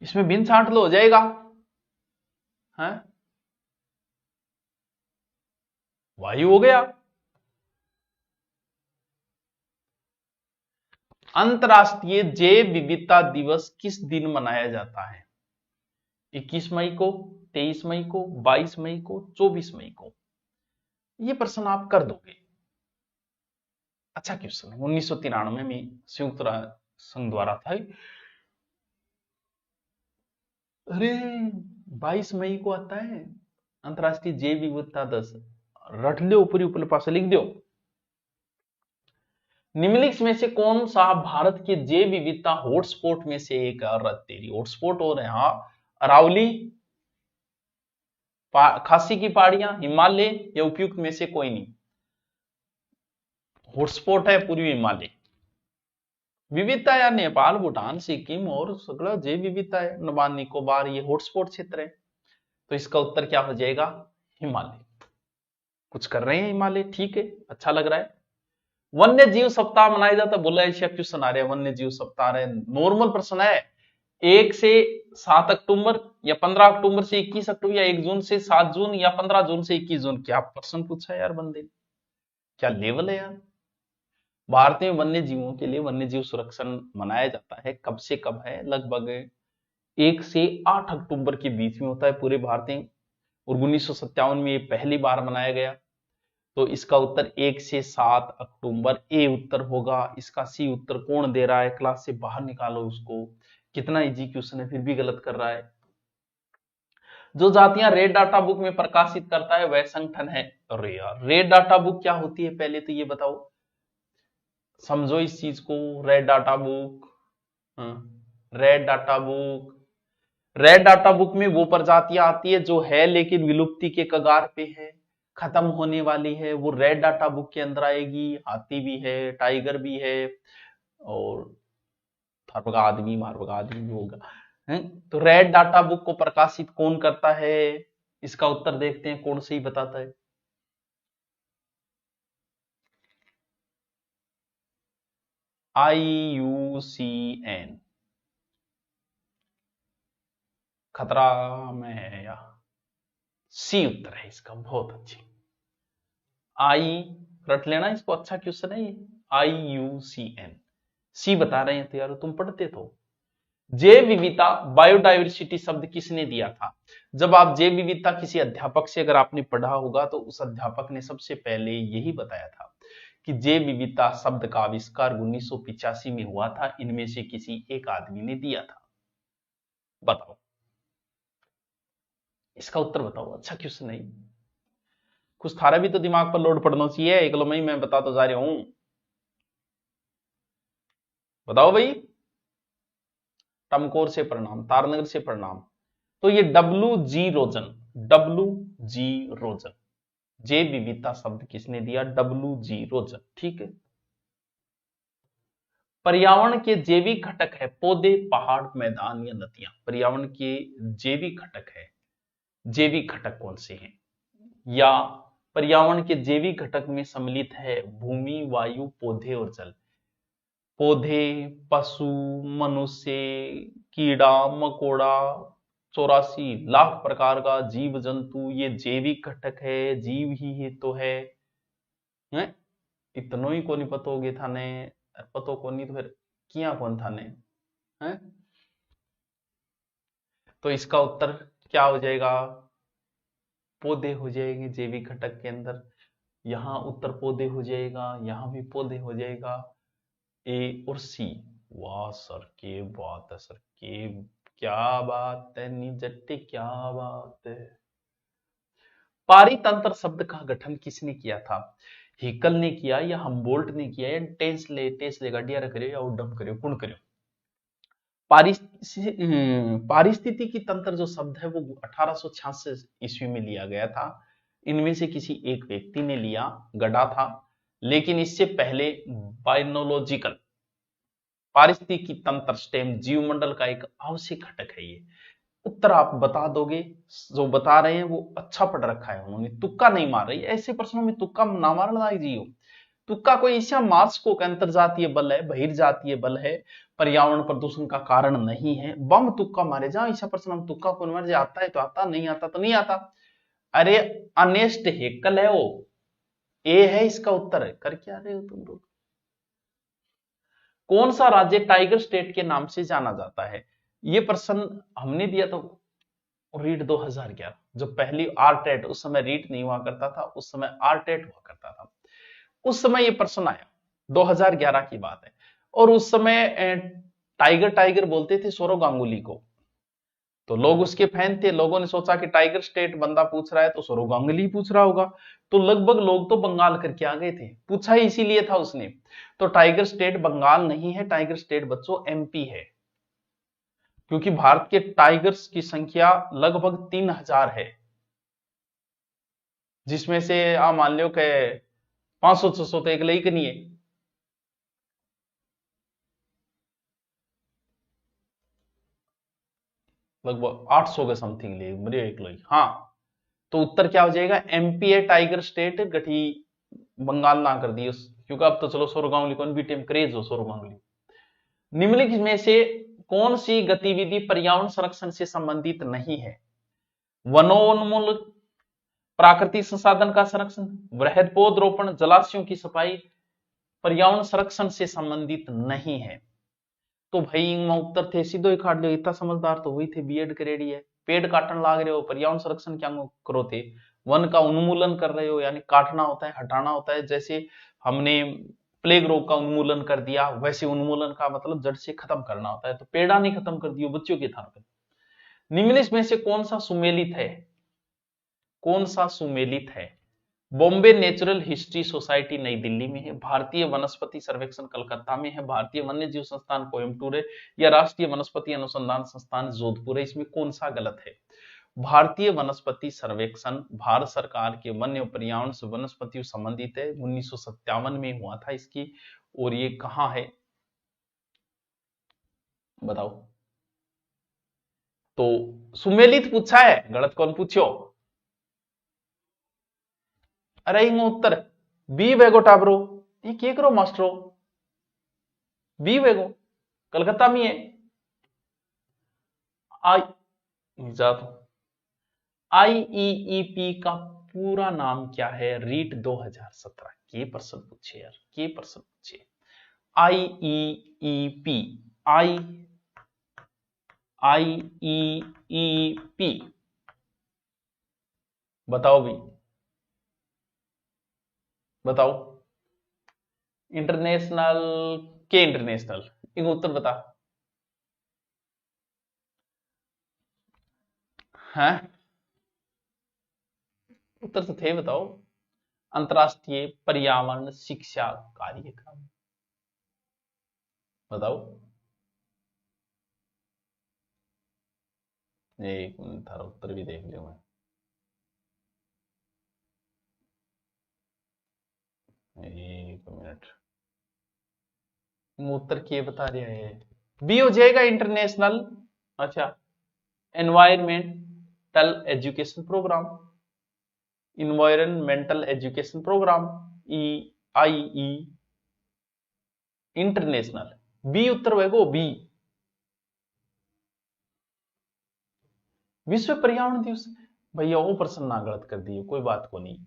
इसमें भिन्न छांट लो हो जाएगा है, वायु हो गया। अंतरराष्ट्रीय जैव विविधता दिवस किस दिन मनाया जाता है? 21 मई को, 23 मई को, 22 मई को, 24 मई को? ये प्रश्न आप कर दोगे, अच्छा क्वेश्चन है। 1993 में संयुक्त राष्ट्र संघ द्वारा था। अरे 22 मई को आता है अंतरराष्ट्रीय जैव विविधता दिवस, रट लो, ऊपरी ऊपर पास लिख दो। निम्नलिखित में से कौन सा भारत के जैव विविधता हॉटस्पॉट में से एक? तेरी हॉटस्पॉट हो रहे हैं, हाँ, अरावली, खासी की पहाड़ियां, हिमालय या उपयुक्त में से कोई नहीं? हॉटस्पॉट है पूर्वी हिमालय। विविधता यार नेपाल, भूटान, सिक्किम और सगड़ा जैव विविधता है, अंडमान निकोबार, ये हॉटस्पॉट क्षेत्र है। तो इसका उत्तर क्या हो जाएगा? हिमालय। कुछ कर रहे हैं हिमालय, ठीक है, अच्छा लग रहा है। वन्य जीव सप्ताह मनाया जाता है, बोला ऐसा क्वेश्चन आ रहा है, वन्य जीव सप्ताह रहे, नॉर्मल प्रश्न है। 1 से 7 अक्टूबर या 15 अक्टूबर से 21 अक्टूबर या 1 जून से 7 जून या 15 जून से 21 जून? क्या प्रश्न पूछा है यार बंदे, क्या लेवल है यार। भारत में वन्य जीवों के लिए वन्य जीव सुरक्षण मनाया जाता है, कब से कब है? लगभग 1 से 8 अक्टूबर के बीच में होता है पूरे भारत में, और 1957 में ये पहली बार मनाया गया। तो इसका उत्तर 1 से 7 अक्टूबर, ए उत्तर होगा। इसका सी उत्तर कौन दे रहा है? क्लास से बाहर निकालो उसको, कितना इजी क्वेश्चन है, फिर भी गलत कर रहा है। जो जातियां रेड डाटा बुक में प्रकाशित करता है वह संगठन है। अरे यार रेड डाटा बुक क्या होती है पहले तो ये बताओ। समझो इस चीज को। Red data book, red data book, red data book में वो प्रजातियां आती है जो है लेकिन विलुप्ति के कगार पे है, खत्म होने वाली है, वो रेड डाटा बुक के अंदर आएगी। हाथी भी है, टाइगर भी है, और थारपगा आदमी मारपगा आदमी भी होगा। तो रेड डाटा बुक को प्रकाशित कौन करता है? इसका उत्तर देखते हैं कौन सही बताता है। IUCN। खतरा में है या सी उत्तर है इसका। बहुत अच्छी। आई रट लेना इसको, अच्छा क्वेश्चन है ये। IUCN सी बता रहे हैं तो यार तुम पढ़ते तो। जैव विविधता बायोडाइवर्सिटी शब्द किसने दिया था? जब आप जैव विविधता किसी अध्यापक से अगर आपने पढ़ा होगा तो उस अध्यापक ने सबसे पहले यही बताया था कि जैव विविधता शब्द का आविष्कार 1985 में हुआ था। इनमें से किसी एक आदमी ने दिया था। बताओ इसका उत्तर बताओ। अच्छा क्वेश्चन नहीं, कुछ थारा भी तो दिमाग पर लोड पड़ना चाहिए। एकलो में ही मैं बता तो जा रहा हूं। बताओ भाई। टमकोर से प्रणाम, तारनगर से प्रणाम। तो ये WG रोजन, WG रोजन, जैव विविधता शब्द किसने दिया? WG रोजन। ठीक है। पर्यावरण के जैविक घटक है पौधे, पहाड़, मैदान या नदियां। पर्यावरण के जैविक घटक है, जैविक घटक कौन से हैं? या पर्यावरण के जैविक घटक में सम्मिलित है भूमि, वायु, पौधे और जल। पौधे, पशु, मनुष्य, कीड़ा मकोड़ा, 84 लाख प्रकार का जीव जंतु, ये जैविक घटक है। जीव ही है तो है? इतनो ही को नहीं पतो गे थाने, पतो को नहीं तो फिर किया कौन थाने है? तो इसका उत्तर क्या हो जाएगा? पौधे हो जाएंगे जैविक घटक के अंदर। यहां उत्तर पौधे हो जाएगा, यहां भी पौधे हो जाएगा। ए और सी। वाह सर के बात है सर के, क्या बात है निजट्टी, क्या बात है। पारितंत्र शब्द का गठन किसने किया था? हेकल ने किया या हमबोल्ट ने किया या टेस्ले गाड़िया करे या उडम करे, कौन करे? पारिस्थितिकी तंत्र जो शब्द है वो 1866 ईस्वी में लिया गया था। इनमें से किसी एक व्यक्ति ने लिया, गढ़ा था। लेकिन इससे पहले बायोलॉजिकल, पारिस्थितिकी तंत्र स्टेम, जीवमंडल का एक आवश्यक घटक है ये। उत्तर आप बता दोगे। जो बता रहे हैं वो अच्छा पढ़ रखा है, उन्होंने तुक्का नहीं मार रही। ऐसे प्रश्नों में तुक्का ना मारना जियो। तुक्का कोई ऐसा मार्स को अंतरजातीय बल है, बहिर्जातीय बल है, पर्यावरण प्रदूषण का कारण नहीं है। बम तुक्का मारे जा, ऐसा प्रश्न हम तुक्का कौन मारे? आता है तो आता, नहीं आता तो नहीं आता। अरे अनेस्ट हेकल है वो। ए है इसका उत्तर है। कर क्या रहे हो तुम लोग? कौन सा राज्य टाइगर स्टेट के नाम से जाना जाता है? ये प्रश्न हमने दिया तो रीट 2011, जो पहली आरटेट, उस समय रीट नहीं हुआ करता था, उस समय आरटेट हुआ करता था। उस समय ये प्रश्न आया, 2011 की बात है। और उस समय टाइगर टाइगर बोलते थे सौरव गांगुली को। तो लोग उसके फैन थे। लोगों ने सोचा कि टाइगर स्टेट बंदा पूछ रहा है तो सौरव गांगुली पूछ रहा होगा। तो लगभग लोग तो बंगाल करके आ गए थे, पूछा ही इसीलिए था उसने। तो टाइगर स्टेट बंगाल नहीं है, टाइगर स्टेट बच्चों MP है। क्योंकि भारत के टाइगर्स की संख्या लगभग 3000 है, जिसमें से आप मान लो कि 500-600 तो एक लई नहीं है। लगभग 800 के समथिंग ले मेरे एक लई। हाँ, तो उत्तर क्या हो जाएगा? MP है टाइगर स्टेट, गठी बंगाल ना कर दी क्योंकि अब तो चलो सौरव गांगुली को भी टीम क्रेज हो सौरव गांगुली। निम्नलिखित में से कौन सी गतिविधि पर्यावरण संरक्षण से संबंधित नहीं है? वनोन्मूलन, प्राकृतिक संसाधन का संरक्षण, वृहद पौधरोपण, जलाशयों की सफाई पर्यावरण संरक्षण से संबंधित नहीं है। तो भाई उत्तर थे सीधो ही काट लो। इतना समझदार तो हुई थे, बीएड करेड़ी है। पेड़ काटन लाग रहे हो, पर्यावरण संरक्षण क्या करो थे? वन का उन्मूलन कर रहे हो, यानी काटना होता है, हटाना होता है। जैसे हमने प्लेग रोग का उन्मूलन कर दिया, वैसे उन्मूलन का मतलब जड़ से खत्म करना होता है। तो पेड़ा नहीं खत्म कर दियो बच्चों के थान पर। निम्नलिखित में से कौन सा सुमेलित है? कौन सा सुमेलित है? बॉम्बे नेचुरल हिस्ट्री सोसाइटी नई दिल्ली में है, भारतीय वनस्पति सर्वेक्षण कलकत्ता में है, भारतीय वन्य जीव संस्थान कोयम्बटूर है, या राष्ट्रीय वनस्पति अनुसंधान संस्थान जोधपुर है। इसमें कौन सा गलत है? भारतीय वनस्पति सर्वेक्षण भारत सरकार के वन्य पर्यावरण से वनस्पतियों संबंधित है, 1957 में हुआ था इसकी, और ये कहां है बताओ? तो सुमेलित पूछा है, गलत कौन पूछो? अरे इंग उत्तर बी वेगो टाबरो, ये क्या करो मास्टरो? बी वेगो कलकत्ता में है। आईईईपी का पूरा नाम क्या है? रीट 2017 के प्रश्न पूछे यार, के प्रश्न पूछे। आईईईपी, आईईईपी बताओ भी, बताओ। इंटरनेशनल के इंटरनेशनल, एक उत्तर बता। हैं उत्तर तो थे, बताओ। अंतरराष्ट्रीय पर्यावरण शिक्षा कार्यक्रम, बताओ। एक मिनट, थारा उत्तर भी देख लियो मैं। एक मिनट, उत्तर के बता रहे हैं? बी हो जाएगा इंटरनेशनल। अच्छा, environmental education programme, environmental education programme, I international. B उत्तर होगा, बी। विश्व पर्यावरण दिवस, भैया वो प्रश्न ना गलत कर दिए, कोई बात को नहीं,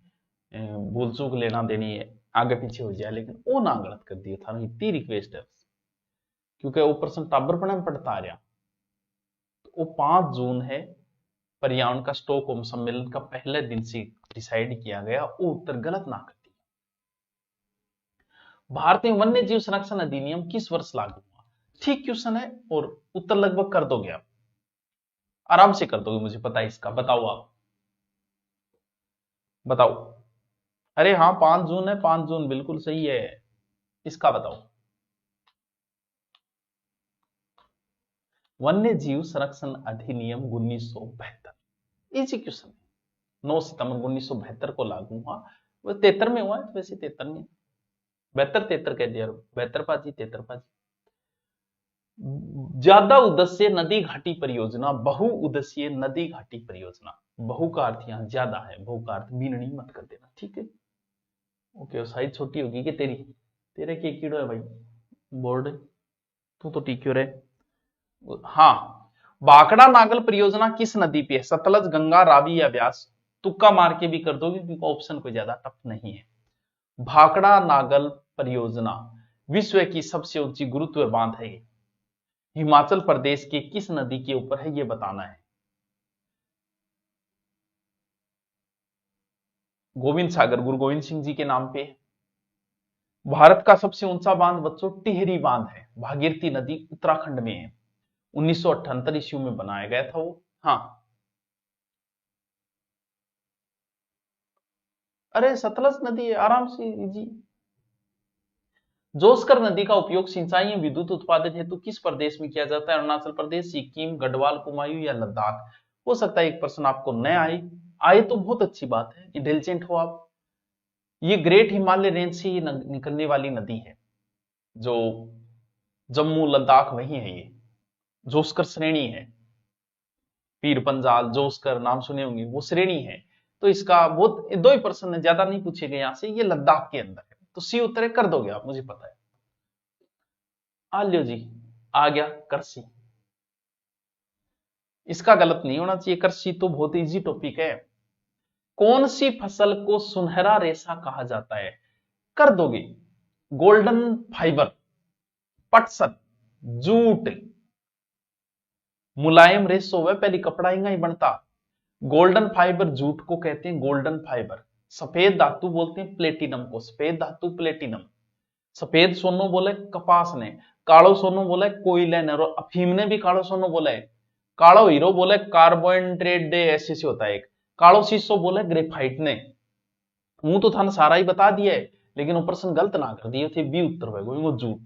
भूल चूक लेना देनी है, आगे पीछे हो जाए, लेकिन वो ना गलत कर दिया था। इतनी रिक्वेस्ट है, क्योंकि वो प्रश्न टाबरपना में पढ़ता आ रहा। तो वो 5 जून है, पर्यावरण का स्टॉकहोम सम्मेलन का पहले दिन से डिसाइड किया गया, वो उत्तर गलत ना कर दिया। भारतीय वन्य जीव संरक्षण अधिनियम किस वर्ष लागू हुआ? ठीक क्वेश्चन है, और उत्तर लगभग कर दोगे आप, आराम से कर दोगे, मुझे पता है इसका। बताओ आप, बताओ। अरे हाँ 5 जून है, 5 जून बिल्कुल सही है। इसका बताओ। वन्य जीव संरक्षण अधिनियम 1972, इजी क्वेश्चन है। 9 सितंबर 1972 को लागू हुआ, वो 73 में हुआ है, वैसे 73 में, 72 कह दिया, 72 पाजी 73 पाजी। ज्यादा उद्देश्य नदी घाटी परियोजना, बहु उद्देश्य नदी घाटी परियोजना। बहु का अर्थ यहां ज्यादा है, बहु का अर्थ बीननी मत कर देना, ठीक है? ओके, साइज छोटी होगी कि तेरी? तेरे के कीड़ो है भाई बोर्ड, तू तो टीक्यो रे। हाँ, भाखड़ा नागल परियोजना किस नदी पे है? सतलज, गंगा, रावी या व्यास? तुक्का मार के भी कर दोगे, क्योंकि ऑप्शन कोई ज्यादा टफ नहीं है। भाखड़ा नागल परियोजना विश्व की सबसे ऊंची गुरुत्व बांध है, हिमाचल प्रदेश के किस नदी के ऊपर है, यह बताना है। गोविंद सागर, गुरु गोविंद सिंह जी के नाम पे। भारत का सबसे ऊंचा बांध बच्चों टिहरी बांध है, भागीरथी नदी उत्तराखंड में है, 1978 ईस्वी में बनाया गया था वो। हाँ, अरे सतलज नदी है, आराम से जी। जोस्कर नदी का उपयोग सिंचाई या विद्युत उत्पादन हेतु किस प्रदेश में किया जाता है? अरुणाचल प्रदेश, सिक्किम, गढ़वाल, कुमायूं या लद्दाख? हो सकता है एक प्रश्न आपको नया आए तो बहुत अच्छी बात है, इंटेलिजेंट हो आप। ये ग्रेट हिमालय रेंज से निकलने वाली नदी है, जो जम्मू लद्दाख वही है, ये जोस्कर श्रेणी है। पीर पंजाल, जोस्कर नाम सुने होंगे, वो श्रेणी है। तो इसका बहुत 2 ही प्रश्न है, ज्यादा नहीं पूछे गए यहां से, ये लद्दाख के अंदर है, तो सी उत्तर कर दोगे आप, मुझे पता है। आ लियो जी, आ गया कृषि। इसका गलत नहीं होना चाहिए, कृषि तो बहुत इजी टॉपिक है। कौन सी फसल को सुनहरा रेशा कहा जाता है? कर दोगे। गोल्डन फाइबर, पटसन, जूट, मुलायम रेशो वह पहली कपड़ा ही बनता। गोल्डन फाइबर जूट को कहते हैं गोल्डन फाइबर। सफेद धातु बोलते हैं प्लेटिनम को, सफेद धातु प्लेटिनम। सफेद सोनो बोले कपास ने, कालो सोनो बोले कोयले ने, और अफीम ने भी कालो सोनो बोला है। कालो हीरो बोले कार्बोहाइड्रेट ऐसे से होता है एक। कालो शीशो बोले ग्रेफाइट ने। मुंह तो थाने सारा ही बता दिया है, लेकिन वो प्रश्न गलत ना कर दिए थे, बी उत्तर होगा वो झूठ।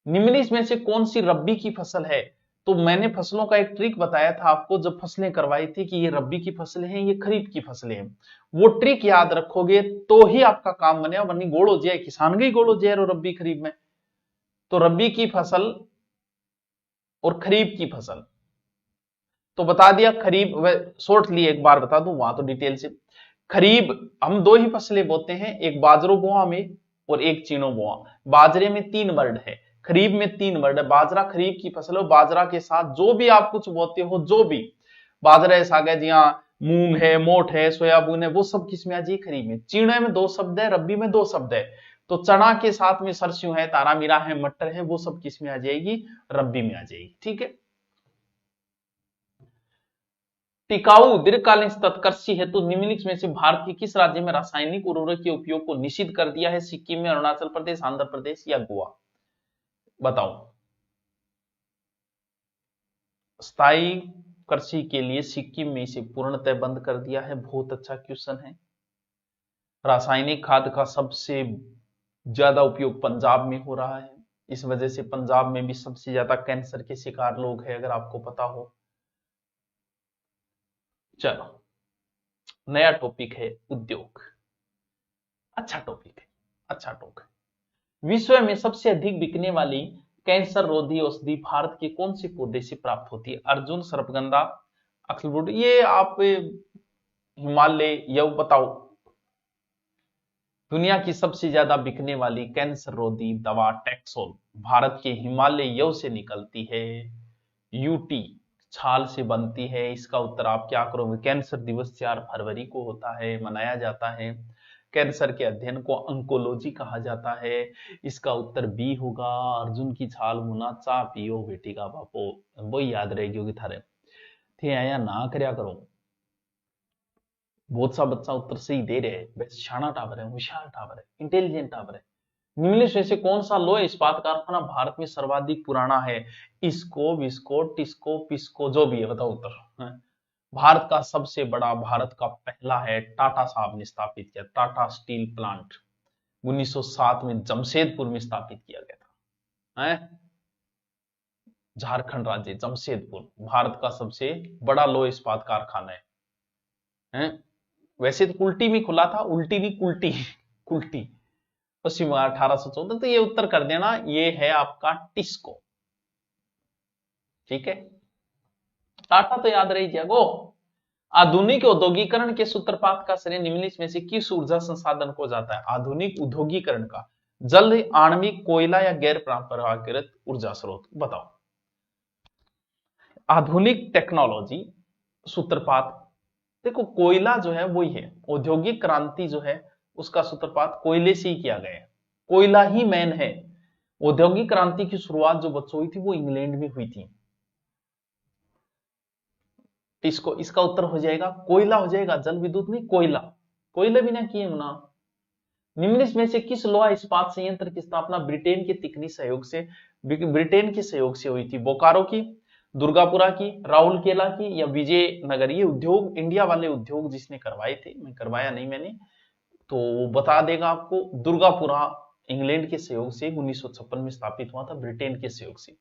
निम्नलिखित में से कौन सी रब्बी की फसल है? तो मैंने फसलों का एक ट्रिक बताया था आपको जब फसलें करवाई थी कि ये रब्बी की फसलें हैं, ये खरीफ की फसलें हैं। वो ट्रिक याद रखोगे तो ही आपका काम बनेगा, वरनी गोड़ हो जाए, किसान गई गोड़ हो जाए रब्बी खरीफ में। तो रब्बी की फसल और खरीफ की फसल तो बता दिया। खरीफ शॉर्टली एक बार बता दूं, वहां तो डिटेल से। खरीफ हम दो ही फसलें बोते हैं, एक बाजरो बोआ में और एक चीनो बोआ। बाजरे में 3 वर्ड है, खरीफ में 3 वर्ड है। बाजरा खरीफ की फसल है, बाजरा के साथ जो भी आप कुछ बोते हो, जो भी बाजरा ऐसा गया जी, हाँ मूंग है, मोठ है, सोयाबीन है, वो सब किस में आ जाएगी? खरीफ में। चीणे में 2 शब्द है, रब्बी में 2 शब्द है। तो चना के साथ में सरसों है, तारा मीरा है, मटर है, वो सब किस में आ जाएगी? रब्बी में आ जाएगी। ठीक है। टिकाऊ दीर्घकालीन तत्कृषि हेतु निम्नलिखित में से भारत के किस राज्य में रासायनिक उर्वरक के उपयोग को निषिद्ध कर दिया है? सिक्किम में, अरुणाचल प्रदेश, आंध्र प्रदेश या गोवा? बताओ। स्थायी कृषि के लिए सिक्किम में इसे पूर्णतः बंद कर दिया है। बहुत अच्छा क्वेश्चन है। रासायनिक खाद का सबसे ज्यादा उपयोग पंजाब में हो रहा है, इस वजह से पंजाब में भी सबसे ज्यादा कैंसर के शिकार लोग हैं, अगर आपको पता हो। चलो, नया टॉपिक है उद्योग। अच्छा टॉपिक है, अच्छा टॉपिक। विश्व में सबसे अधिक बिकने वाली कैंसर रोधी औषधि भारत के कौन से पौधे से प्राप्त होती है? अर्जुन, सर्पगंधा, अक्सलवुड। ये आप हिमालय, या बताओ। दुनिया की सबसे ज्यादा बिकने वाली कैंसर रोधी दवा टैक्सोल भारत के हिमालय यव से निकलती है। यूटी छाल से बनती है। इसका उत्तर आप क्या करोगे? कैंसर दिवस 4 फरवरी को होता है, मनाया जाता है। कैंसर के अध्ययन को अंकोलॉजी कहा जाता है। इसका उत्तर बी होगा। अर्जुन की छाल मुना चा पियो बेटी का बापो, वो याद रहेगी होगी थारे। थे आया ना करया करो। बहुत सा बच्चा उत्तर सही दे रहे हैं, वैसे शाना टावर है, होशियार टावर है, इंटेलिजेंट टावर है। निम्नलिखित में से कौन सा लोह इस्पात कारखाना भारत में सर्वाधिक पुराना है? इसको, विस्को, टिस्को, पिस्को, जो भी है, बताओ उत्तर। भारत का सबसे बड़ा, भारत का पहला है, टाटा साहब ने स्थापित किया। टाटा स्टील प्लांट 1907 में जमशेदपुर में स्थापित किया गया था। झारखंड राज्य, जमशेदपुर भारत का सबसे बड़ा लोह इस्पात कारखाना है। वैसे तो कुल्टी में खुला था, उल्टी नहीं कुल्टी, कुल्टी, पश्चिम बंगाल 1814। तो ये उत्तर कर देना, ये है आपका टिस्को। ठीक है, टाटा तो याद रही जागो। आधुनिक औद्योगिकरण के सूत्रपात का श्रेय निम्नलिखित में से किस ऊर्जा संसाधन को जाता है? आधुनिक औद्योगिकरण का जल, आणविक, कोयला या गैर परंपरागत ऊर्जा स्रोत? बताओ। आधुनिक टेक्नोलॉजी सूत्रपात, देखो कोयला जो है वही है। औद्योगिक क्रांति जो है उसका सूत्रपात कोयले से ही किया गया है, कोयला ही मेन है। औद्योगिक क्रांति की शुरुआत जो बच्चों हुई थी वो इंग्लैंड में हुई थी। इसको, इसका उत्तर हो जाएगा कोयला हो जाएगा, जल विद्युत नहीं, कोयला। कोयला बिना किए ना। निम्नलिखित में से किस लोहा इस्पात संयंत्र की स्थापना ब्रिटेन के तकनीकी सहयोग से, ब्रिटेन के सहयोग से हुई थी? बोकारो की, दुर्गापुरा की, राउरकेला की या विजयनगर? ये उद्योग इंडिया वाले उद्योग जिसने करवाए थे, मैं करवाया नहीं मैंने, तो वो बता देगा आपको। दुर्गापुरा इंग्लैंड के सहयोग से 1956 में स्थापित हुआ था, ब्रिटेन के सहयोग से।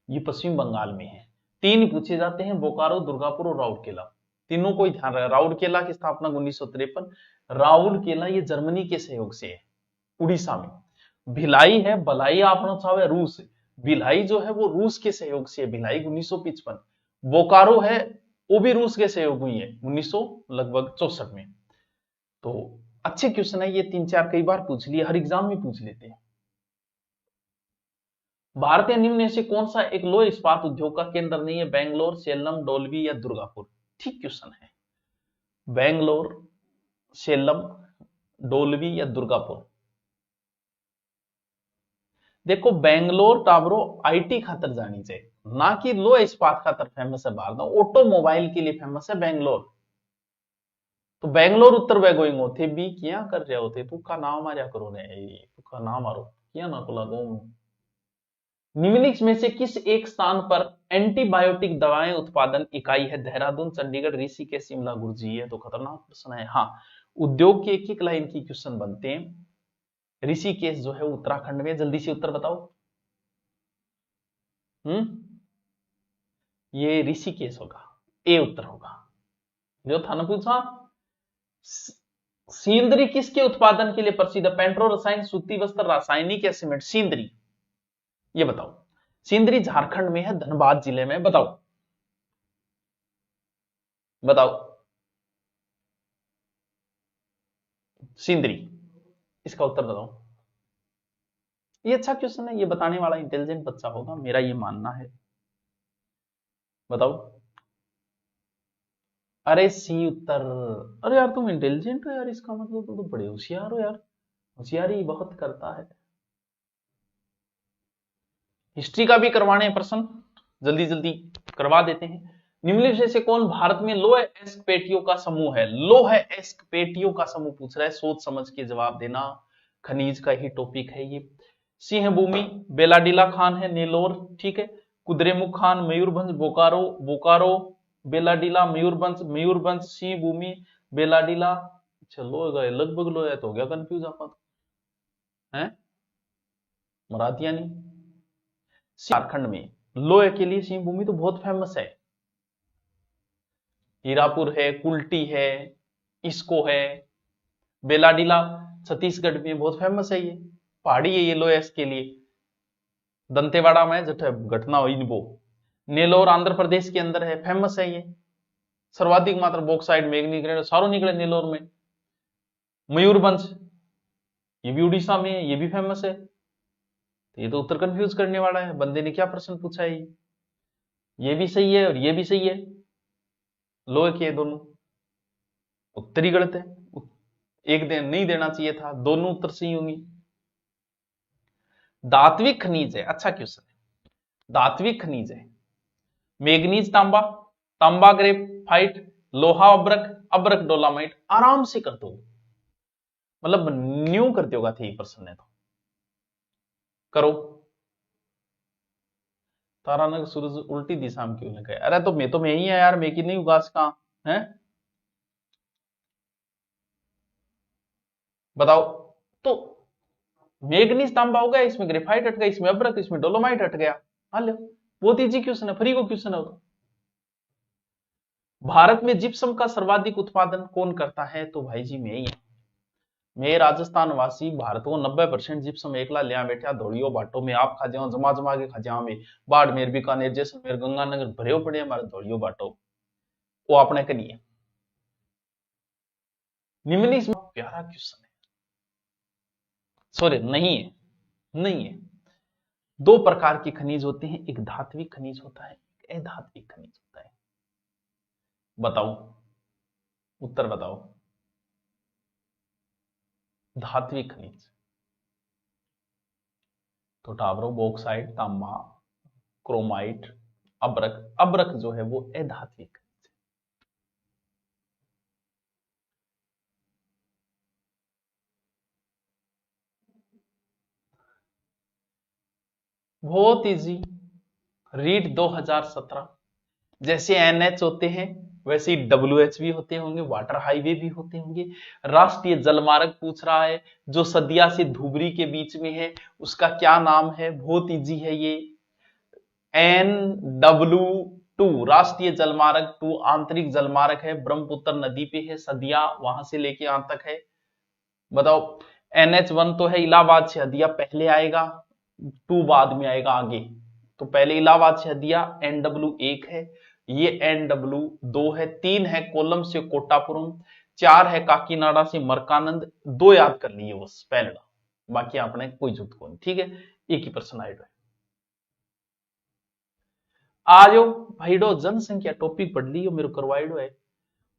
ये पश्चिम बंगाल में है। 3 पूछे जाते हैं, बोकारो, दुर्गापुर और राउरकेला। तीनों को ही ध्यान रखा। राउरकेला की स्थापना 1953। राउरकेला ये जर्मनी के सहयोग से है, उड़ीसा में। भिलाई है, भलाई आपना चाहे रूस, भिलाई जो है वो रूस के सहयोग से है, भिलाई 1955। बोकारो है, वो भी रूस के सहयोग हुई है 1964 में। तो अच्छे क्वेश्चन है ये, 3-4 कई बार पूछ लिए, हर एग्जाम में पूछ लेते हैं। भारतीय निम्न में से कौन सा एक लोह इस्पात उद्योग का केंद्र नहीं है? बेंगलोर, सेलम, डोलवी या दुर्गापुर? ठीक क्वेश्चन है। बेंगलोर, सेलम, डोलवी या दुर्गापुर? देखो बेंगलोर टावरो आईटी खातर जानी चाहिए, ना कि लोह इस्पात खातर फेमस है। भारत ऑटोमोबाइल के लिए फेमस है बेंगलोर। तो बेंगलोर उत्तर वे गोइंग होते भी क्या कर रहे होते, तू का नाम मारिया करो ने, तू का नाम मारो क्या ना को लगो। निम्नलिखित में से किस एक स्थान पर एंटीबायोटिक दवाएं उत्पादन इकाई है? देहरादून, चंडीगढ़, ऋषिकेश, शिमला? गुरुजी ये तो खतरनाक प्रश्न है। हाँ, उद्योग की एक एक लाइन की क्वेश्चन बनते हैं। ऋषिकेश जो है उत्तराखंड में, जल्दी से उत्तर बताओ। ये ऋषिकेश होगा, ए उत्तर होगा। जो था ना पूछा, सींदरी किसके उत्पादन के लिए प्रसिद्ध है? पेट्रो रसायन, सूती वस्त्र, रासायनिक या सीमेंट? सींदरी, ये बताओ। सींदरी झारखंड में है, धनबाद जिले में, बताओ बताओ। सींदरी, इसका उत्तर बताओ। ये अच्छा क्वेश्चन है, ये बताने वाला इंटेलिजेंट बच्चा होगा, मेरा ये मानना है। बताओ। अरे सी उत्तर। अरे यार तुम इंटेलिजेंट हो यार, इसका मतलब तुम तो बड़े होशियार हो यार, होशियारी बहुत करता है। हिस्ट्री का भी करवाने हैं प्रश्न, जल्दी जल्दी करवा देते हैं। निम्नलिखित से कौन भारत में लौह अयस्क पेटियों का समूह है? लौह अयस्क पेटियों का समूह पूछ रहा है, सोच समझ के जवाब देना, खनिज का ही टॉपिक है ये। सिंह भूमि, बेलाडीला खान है, नेलोर, ठीक है। कुद्रेमुख खान, मयूरभंज, बोकारो, बोकारो, बेलाडीला, मयूरभंज, मयूरभंज, सिंह भूमि, बेलाडीला। चलो गए लगभग लो, तो हो गया कंफ्यूज आप है, मराठिया नहीं। झारखंड में लोहे के लिए सिंह भूमि तो बहुत फेमस है, हीरापुर है, कुल्टी है, इसको है। बेलाडीला छत्तीसगढ़ में बहुत फेमस है, ये पहाड़ी है, ये लोहे के लिए। दंतेवाड़ा में जट घटना हुई वो। नेलोर आंध्र प्रदेश के अंदर है, फेमस है ये। सर्वाधिक मात्रा बॉक्साइड, मैग्नीज ग्रेनाइट सारों निकले नेलोर में। मयूरभंज ये भी उड़ीसा में है, ये भी फेमस है। तो ये तो उत्तर कंफ्यूज करने वाला है, बंदे ने क्या प्रश्न पूछा है ये भी सही है और ये भी सही है, लोहे के दोनों। उत्तर ही गलत है, एक दिन नहीं देना चाहिए था, दोनों उत्तर सही होंगी। धात्विक खनिज है, अच्छा क्वेश्चन है। धात्विक खनिज है, मैग्नीज तांबा, तांबा ग्रेफाइट, लोहा अब्रक, अब्रक डोलामाइट। आराम से कर दो, मतलब न्यू कर दोगा थे प्रश्न ने, तो करो। तारानगर सूरज उल्टी दिशा में क्यों लगा? अरे तो मैं ही है यार, मैं की नहीं उगास कहां है, बताओ। तो मैग्नीज तांबा हो गया, इसमें ग्रेफाइट हट गया, इसमें अब्रक, इसमें डोलोमाइट हट गया। हाँ लो, बहुत इजी क्वेश्चन है, फ्री को क्वेश्चन है। भारत में जिप्सम का सर्वाधिक उत्पादन कौन करता है? तो भाई जी मैं ही है। मैं राजस्थान वासी, भारत को 90% जिप्सम एकला लिया बैठा धोड़ियो बाटो में, आप खा जाओ जमा जमा के खा जाओ में। बाड़मेर, बीकानेर, जैसलमेर, गंगानगर भरे पड़े हमारे धोड़ियो बाटो, वो आपने करिए। निम्नलिखित प्यारा क्वेश्चन है, सॉरी नहीं है, नहीं है। दो प्रकार के खनिज होते हैं, एक धात्विक खनिज होता है, एक अधात्विक खनिज होता है। बताओ, उत्तर बताओ। धात्विक खनिज तो टावरो, बॉक्साइट, तांबा, क्रोमाइट, अब्रक। अब्रक जो है वो अधात्विक। बहुत इजी, रीड 2017। जैसे एनएच होते हैं वैसे ही डब्ल्यूएच भी होते होंगे, वाटर हाईवे भी होते होंगे। राष्ट्रीय जलमार्ग पूछ रहा है, जो सदिया से धुबरी के बीच में है, उसका क्या नाम है? बहुत इजी है ये, NW2 राष्ट्रीय जलमार्ग 2 आंतरिक जलमार्ग है, ब्रह्मपुत्र नदी पे है, सदिया वहां से लेके यहां तक है। बताओ। NH1 तो है इलाहाबाद से हदिया पहले आएगा, 2 बाद में आएगा आगे, तो पहले इलाहाबाद से हदिया। NW1 है, ये NW2 है, 3 है कोल्लम से कोटापुरम, 4 है काकीनाडा से मरकानंद। 2 याद कर लिए बस पहले, बाकी आपने कोई जरूरत को नहीं, ठीक है। एक ही पर्सन आएगा। आजो भाईडो जनसंख्या टॉपिक पढ़ लियो, मेरे करवाइडो है,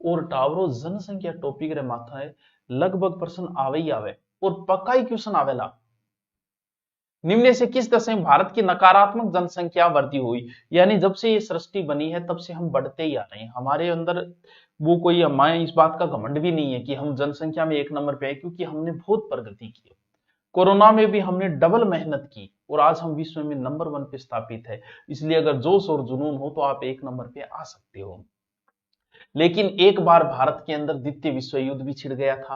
और टावरो जनसंख्या टॉपिक रे माथा है, लगभग प्रश्न आवे ही आवे, और पक्का ही क्वेश्चन आवेला। निम्न से किस दशक में भारत की नकारात्मक जनसंख्या वृद्धि हुई? यानी जब से ये सृष्टि बनी है तब से हम बढ़ते ही आ रहे हैं, हमारे अंदर वो कोई, हमारे इस बात का घमंड भी नहीं है कि हम जनसंख्या में 1 नंबर पे है, क्योंकि हमने बहुत प्रगति की। कोरोना में भी हमने डबल मेहनत की और आज हम विश्व में नंबर 1 पे स्थापित है। इसलिए अगर जोश और जुनून हो तो आप 1 नंबर पे आ सकते हो। लेकिन एक बार भारत के अंदर द्वितीय विश्व युद्ध भी छिड़ गया था,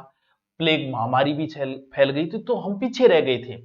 प्लेग महामारी भी फैल गई थी, तो हम पीछे रह गए थे।